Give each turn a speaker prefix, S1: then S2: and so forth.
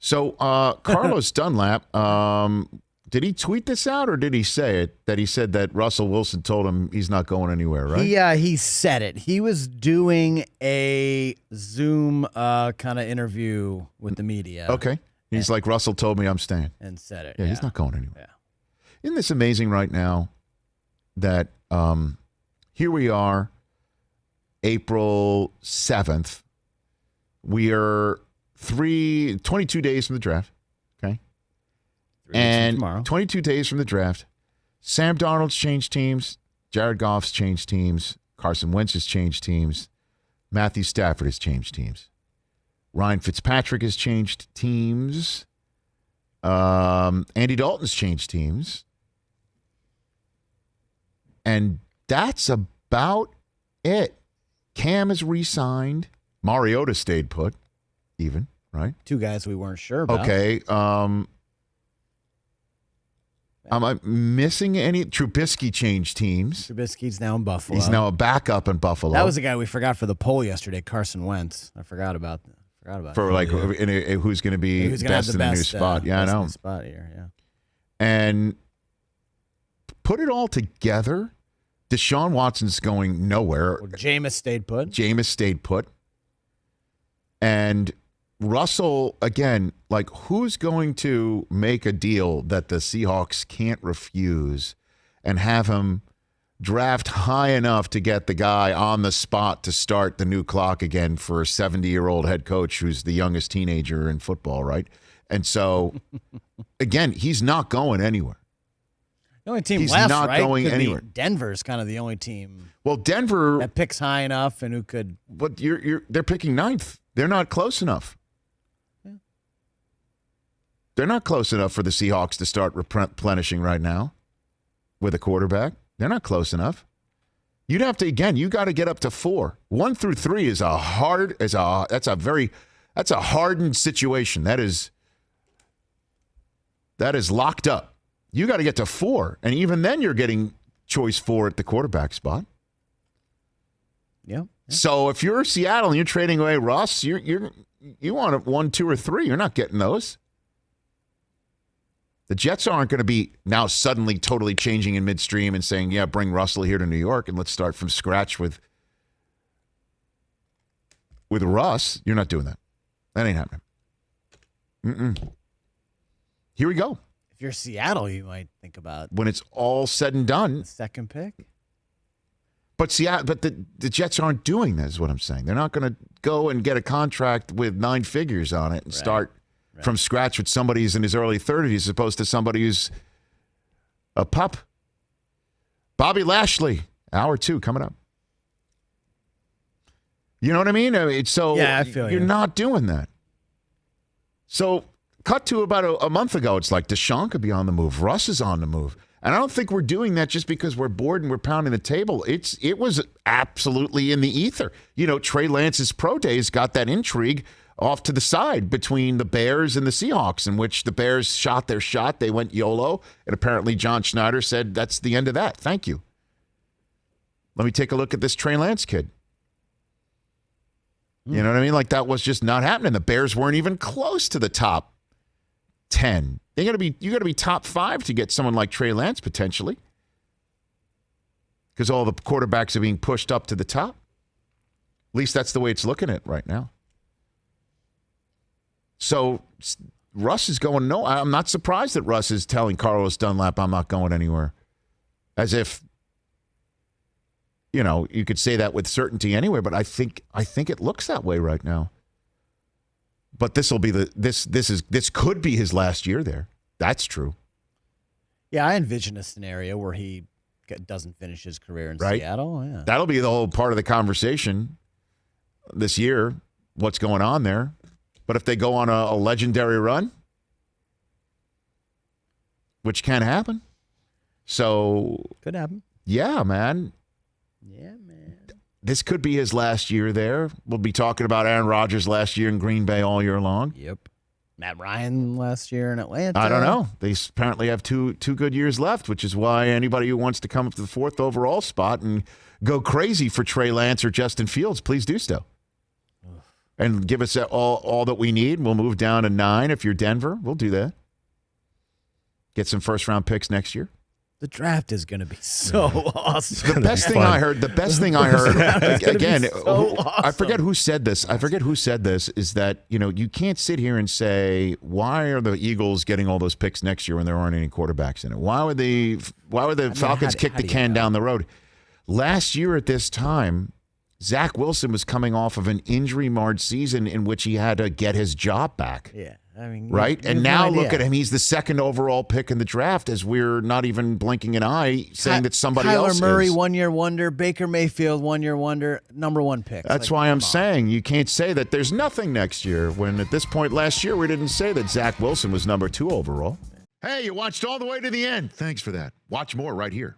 S1: So Carlos Dunlap, did he tweet this out or did he say it? That he said that Russell Wilson told him he's not going anywhere, right?
S2: He said it. He was doing a Zoom kind of interview with the media.
S1: Okay. He's like, Russell told me I'm staying.
S2: And said it.
S1: Yeah, he's not going anywhere.
S2: Yeah.
S1: Isn't this amazing right now that here we are, April 7th. We are 22 days from the draft. Okay. And 22 days from the draft, Sam Darnold's changed teams. Jared Goff's changed teams. Carson Wentz has changed teams. Matthew Stafford has changed teams. Ryan Fitzpatrick has changed teams. Andy Dalton's changed teams. And that's about it. Cam has re-signed. Mariota stayed put, even, right?
S2: Two guys we weren't sure about.
S1: Okay. Am I missing any? Trubisky changed teams.
S2: Trubisky's now in Buffalo.
S1: He's now a backup in Buffalo.
S2: That was the guy we forgot for the poll yesterday, Carson Wentz. I forgot about
S1: for like who's going to be best in the new spot. Yeah, I know.
S2: Spot here, yeah.
S1: And put it all together, Deshaun Watson's going nowhere.
S2: Well, Jameis stayed put.
S1: And Russell, again, like who's going to make a deal that the Seahawks can't refuse and have him draft high enough to get the guy on the spot to start the new clock again for a 70-year-old head coach who's the youngest teenager in football, right? And so, again, he's not going anywhere.
S2: The only team
S1: he's
S2: left,
S1: not
S2: right?
S1: going anywhere.
S2: Denver's kind of the only team.
S1: Well, Denver
S2: that picks high enough and who could.
S1: But they're picking ninth. They're not close enough.
S2: Yeah.
S1: They're not close enough for the Seahawks to start replenishing right now with a quarterback. They're not close enough. You'd have to you got to get up to 4. 1 through 3 is a hardened situation. That is locked up. You got to get to 4, and even then you're getting choice 4 at the quarterback spot.
S2: Yeah.
S1: So if you're Seattle and you're trading away Russ, you want 1, 2, or 3. You're not getting those. The Jets aren't going to be now suddenly totally changing in midstream and saying, yeah, bring Russell here to New York and let's start from scratch with Russ. You're not doing that. That ain't happening. Here we go.
S2: If you're Seattle, you might think about
S1: when it's all said and done.
S2: The second pick.
S1: But the Jets aren't doing that, is what I'm saying. They're not going to go and get a contract with 9 figures on it and start from scratch with somebody who's in his early 30s as opposed to somebody who's a pup. Bobby Lashley, hour 2 coming up. You know what I mean? I feel you're not doing that. So cut to about a month ago, it's like Deshaun could be on the move. Russ is on the move. And I don't think we're doing that just because we're bored and we're pounding the table. It was absolutely in the ether. You know, Trey Lance's pro days got that intrigue off to the side between the Bears and the Seahawks, in which the Bears shot their shot. They went YOLO, and apparently John Schneider said, that's the end of that. Thank you. Let me take a look at this Trey Lance kid. You know what I mean? Like, that was just not happening. The Bears weren't even close to the top 10. You got to be top 5 to get someone like Trey Lance potentially, because all the quarterbacks are being pushed up to the top. At least that's the way it's looking at right now. So Russ is going, no, I'm not surprised that Russ is telling Carlos Dunlap, I'm not going anywhere. As if, you know, you could say that with certainty anyway, but I think it looks that way right now. But this will be this could be his last year there. That's true.
S2: Yeah, I envision a scenario where he doesn't finish his career in Seattle. Yeah.
S1: That'll be the whole part of the conversation this year, what's going on there. But if they go on a legendary run, which can happen. So
S2: could happen.
S1: Yeah, man.
S2: Yeah, man.
S1: This could be his last year there. We'll be talking about Aaron Rodgers last year in Green Bay all year long.
S2: Yep. Matt Ryan last year in Atlanta.
S1: I don't know. They apparently have two good years left, which is why anybody who wants to come up to the 4th overall spot and go crazy for Trey Lance or Justin Fields, please do so. and give us all that we need. We'll move down to 9 if you're Denver. We'll do that. Get some first-round picks next year.
S2: The draft is going to be so awesome.
S1: The best thing I heard, again, I forget who said this. Is that, you can't sit here and say, why are the Eagles getting all those picks next year when there aren't any quarterbacks in it? Why would the Falcons kick the can down the road? Last year at this time, Zach Wilson was coming off of an injury-marred season in which he had to get his job back.
S2: Yeah.
S1: Right? And now look at him. He's the second overall pick in the draft as we're not even blinking an eye saying that somebody else is.
S2: Kyler Murray, one-year wonder. Baker Mayfield, one-year wonder. Number 1 pick.
S1: That's why I'm saying you can't say that there's nothing next year when at this point last year we didn't say that Zach Wilson was number 2 overall. Hey, you watched all the way to the end. Thanks for that. Watch more right here.